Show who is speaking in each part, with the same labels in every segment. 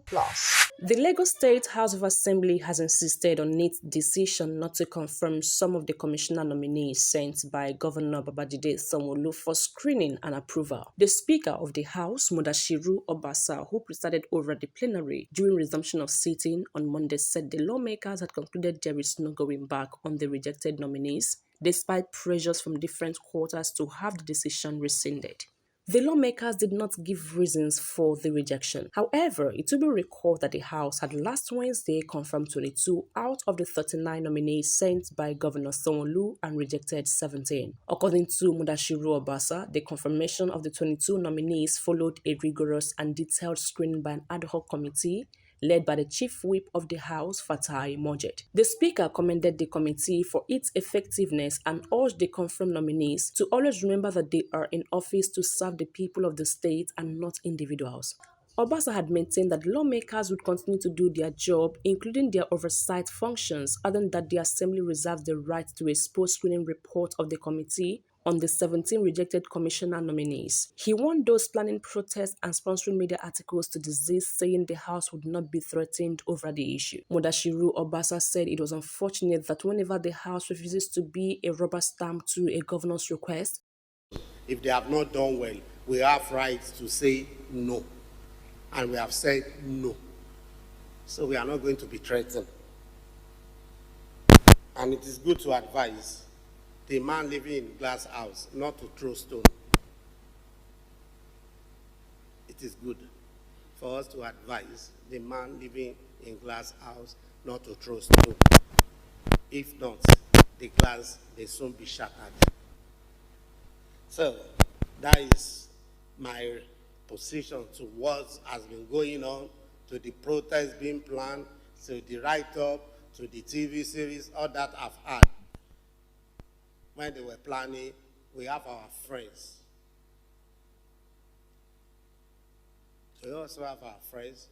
Speaker 1: The Lagos State House of Assembly has insisted on its decision not to confirm some of the commissioner nominees sent by Governor Babajide Sanwo-Olu for screening and approval. The Speaker of the House, Mudashiru Obasa, who presided over the plenary during resumption of sitting on Monday, said the lawmakers had concluded there is no going back on the rejected nominees, despite pressures from different quarters to have the decision rescinded. The lawmakers did not give reasons for the rejection. However, it will be recalled that the House had last Wednesday confirmed 22 out of the 39 nominees sent by Governor Sanwo-Olu and rejected 17. According to Mudashiru Obasa, the confirmation of the 22 nominees followed a rigorous and detailed screening by an ad hoc committee led by the Chief Whip of the House, Fatai Mojed. The Speaker commended the committee for its effectiveness and urged the confirmed nominees to always remember that they are in office to serve the people of the state and not individuals. Obasa had maintained that lawmakers would continue to do their job, including their oversight functions, adding that the Assembly reserves the right to a post-screening report of the committee on the 17 rejected commissioner nominees. He warned those planning protests and sponsoring media articles to desist, saying the House would not be threatened over the issue. Mudashiru Obasa said it was unfortunate that whenever the House refuses to be a rubber stamp to a governor's request,
Speaker 2: if they have not done well, we have rights to say no. And we have said no. So we are not going to be threatened. And it is good to advise the man living in glass house not to throw stone. It is good for us to advise the man living in glass house not to throw stone. If not, the glass may soon be shattered. So that is my position to what has been going on, to the protests being planned, to the write-up, to the TV series, all that I've had. When they were planning, we have our friends. We also have our friends.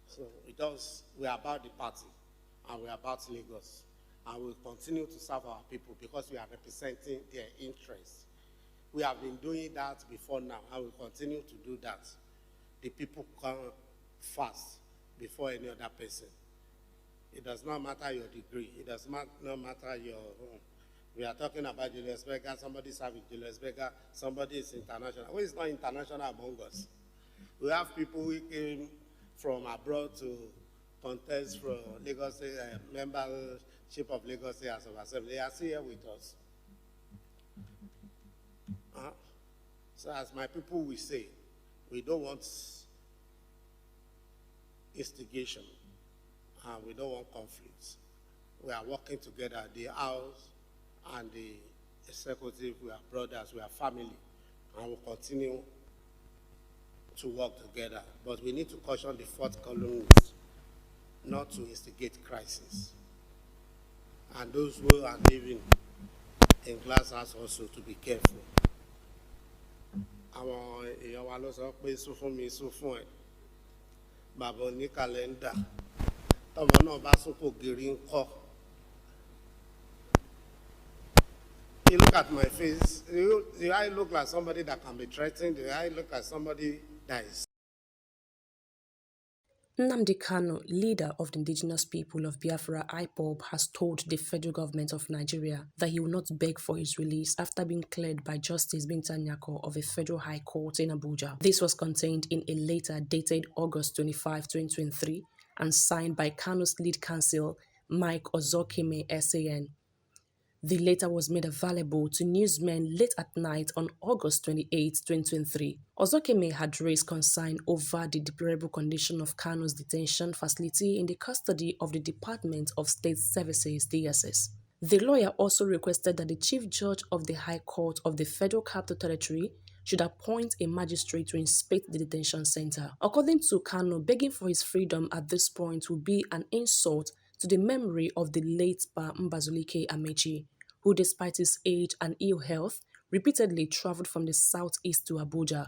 Speaker 2: So we are about the party, and we are about Lagos. And we'll continue to serve our people because we are representing their interests. We have been doing that before now, and we'll continue to do that. The people come first before any other person. It does not matter your degree. It does not matter your home. We are talking about Julius Berger. Somebody serving Julius Berger. Somebody is international. Who is not international among us? We have people who came from abroad to contest for Lagos membership of Lagos State House of Assembly. They are still here with us. So as my people will say, we don't want instigation and we don't want conflicts. We are working together, the House and the executive. We are brothers, we are family, and we'll continue to work together. But we need to caution the fourth columnist not to instigate crisis. And those who are living in glass house also to be careful. Àwọn èèyàn wa ló sọ pé sún fún mi sún fún ẹ bàbá oní kàlẹ́ndà tọmọ náà bá sún kò gírí ń kọ́. You look at my face. Do I look like somebody that can be threatened? Do I look like somebody that is?
Speaker 1: Nnamdi Kanu, leader of the indigenous people of Biafra IPOB, has told the federal government of Nigeria that he will not beg for his release after being cleared by Justice Binta Nyako of a federal high court in Abuja. This was contained in a letter dated August 25, 2023 and signed by Kanu's lead counsel, Mike Ozokeme SAN. The letter was made available to newsmen late at night on August 28, 2023. Ozokeme had raised concern over the deplorable condition of Kanu's detention facility in the custody of the Department of State Services (DSS). The lawyer also requested that the Chief Judge of the High Court of the Federal Capital Territory should appoint a magistrate to inspect the detention center. According to Kanu, begging for his freedom at this point would be an insult to the memory of the late Pa Mbazulike Amechi, who despite his age and ill health, repeatedly traveled from the southeast to Abuja,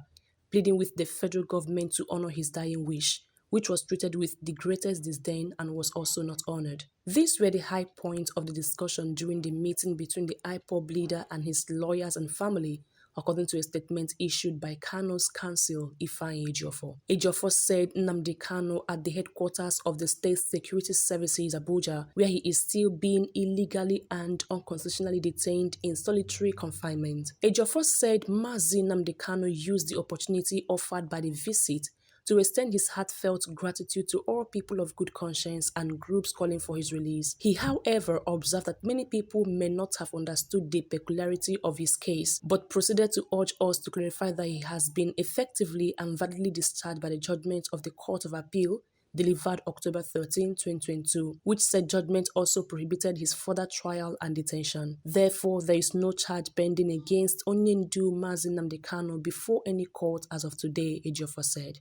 Speaker 1: pleading with the federal government to honor his dying wish, which was treated with the greatest disdain and was also not honored. These were the high points of the discussion during the meeting between the IPOB leader and his lawyers and family according to a statement issued by Kanu's counsel, Ifeanyi Ejiofor. Ejiofor said Nnamdi Kanu at the headquarters of the State Security Services, Abuja, where he is still being illegally and unconstitutionally detained in solitary confinement. Ejiofor said Mazi Nnamdi Kanu used the opportunity offered by the visit to extend his heartfelt gratitude to all people of good conscience and groups calling for his release. He, however, observed that many people may not have understood the peculiarity of his case, but proceeded to urge us to clarify that he has been effectively and validly discharged by the judgment of the Court of Appeal delivered October 13, 2022, which said judgment also prohibited his further trial and detention. Therefore, there is no charge pending against Onyendu Mazi Nnamdi Kanu before any court as of today, Ejiofor said.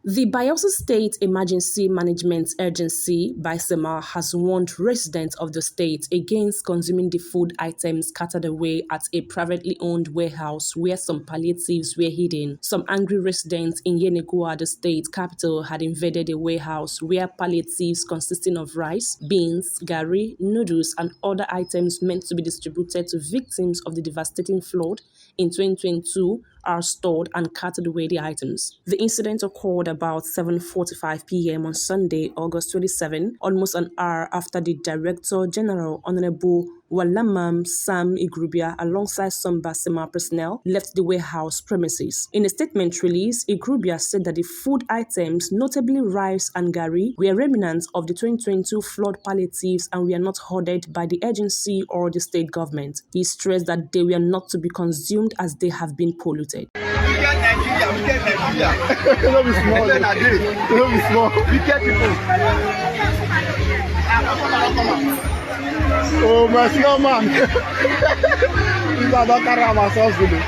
Speaker 1: The Bayelsa State Emergency Management Agency, BYSEMA, has warned residents of the state against consuming the food items scattered away at a privately owned warehouse where some palliatives were hidden. Some angry residents in Yenagoa, the state capital, had invaded a warehouse where palliatives consisting of rice, beans, garri, noodles, and other items meant to be distributed to victims of the devastating flood in 2022 are stored and carted away the items. The incident occurred about 7:45 p.m. on Sunday, August 27, almost an hour after the Director General, Honorable Walamam Sam Igrubia, alongside some BYSEMA personnel, left the warehouse premises. In a statement released, Igrubia said that the food items, notably rice and garri, were remnants of the 2022 flood palliatives and were not hoarded by the agency or the state government. He stressed that they were not to be consumed as they have been polluted.
Speaker 3: We get Nigeria. Don't be small. Don't be small. We get people. Oh, my small man. These are not carrying ourselves with it.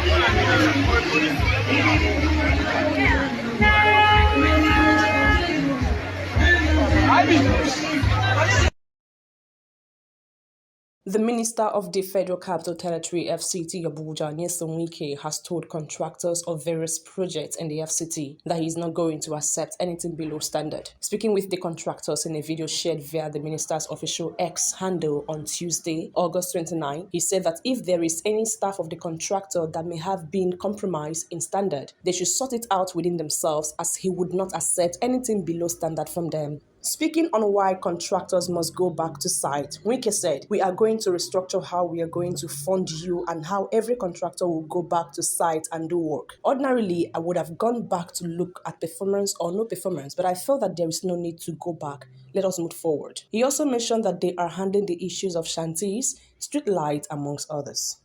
Speaker 1: The Minister of the Federal Capital Territory FCT Abuja, Nyesom Wike, has told contractors of various projects in the FCT that he is not going to accept anything below standard. Speaking with the contractors in a video shared via the minister's official X handle on Tuesday, August 29, he said that if there is any staff of the contractor that may have been compromised in standard, they should sort it out within themselves, as he would not accept anything below standard from them. Speaking on why contractors must go back to site, Wike said, "We are going to restructure how we are going to fund you and how every contractor will go back to site and do work. Ordinarily, I would have gone back to look at performance or no performance, but I felt that there is no need to go back. Let us move forward." He also mentioned that they are handling the issues of shanties, street lights, amongst others.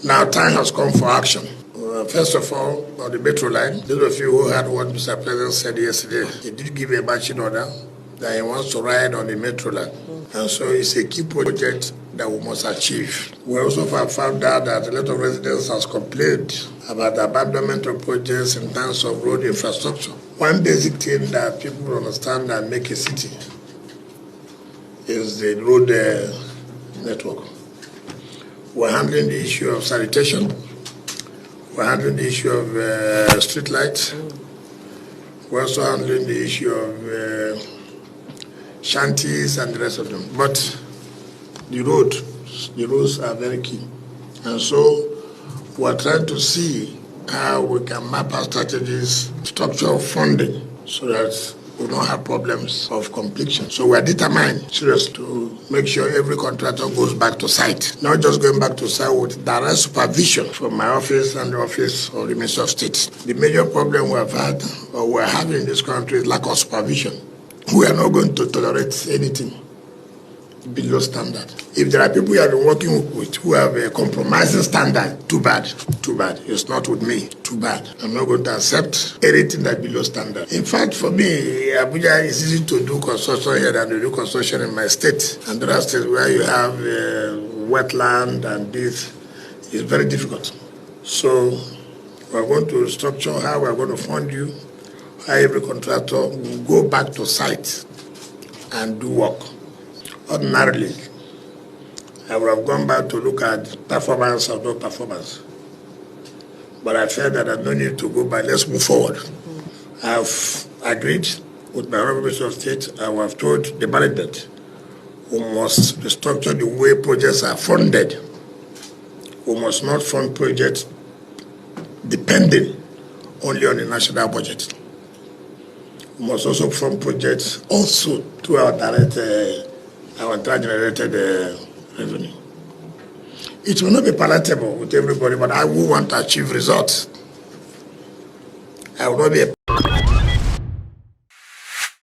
Speaker 4: Now time has come for action. First of all, on the metro line, those of you who heard what Mr. President said yesterday, he did give a marching order that he wants to ride on the metro line. And so it's a key project that we must achieve. We also have found out that a lot of residents have complained about the abandonment of projects in terms of road infrastructure. One basic thing that people understand and make a city is the road network. We're handling the issue of sanitation. We're handling the issue of street lights. We're also handling the issue of shanties and the rest of them. But the roads are very key. And so we're trying to see how we can map our strategies, structural funding, so that we don't have problems of completion. So we're determined, seriously, to make sure every contractor goes back to site. Not just going back to site with direct supervision from my office and the office of the Minister of State. The major problem we have had, or we're having in this country, is lack of supervision. We are not going to tolerate anything below standard. If there are people you have been working with who have a compromising standard, too bad. It's not with me, too bad. I'm not going to accept anything that below standard. In fact, for me, Abuja is easy to do construction here than to do construction in my state. And there are states where you have wetland and this is very difficult. So we're going to structure how we're going to fund you, how every contractor will go back to site and do work. Ordinarily, I would have gone back to look at performance or no performance. But I felt that I don't need to go back. Let's move forward. I've agreed with my Honorable Minister of State. I have told the management we must restructure the way projects are funded We must not fund projects depending only on the national budget. We must also fund projects also through our direct, our generated revenue. It will not be palatable with everybody, but I will want to achieve results. I will not be a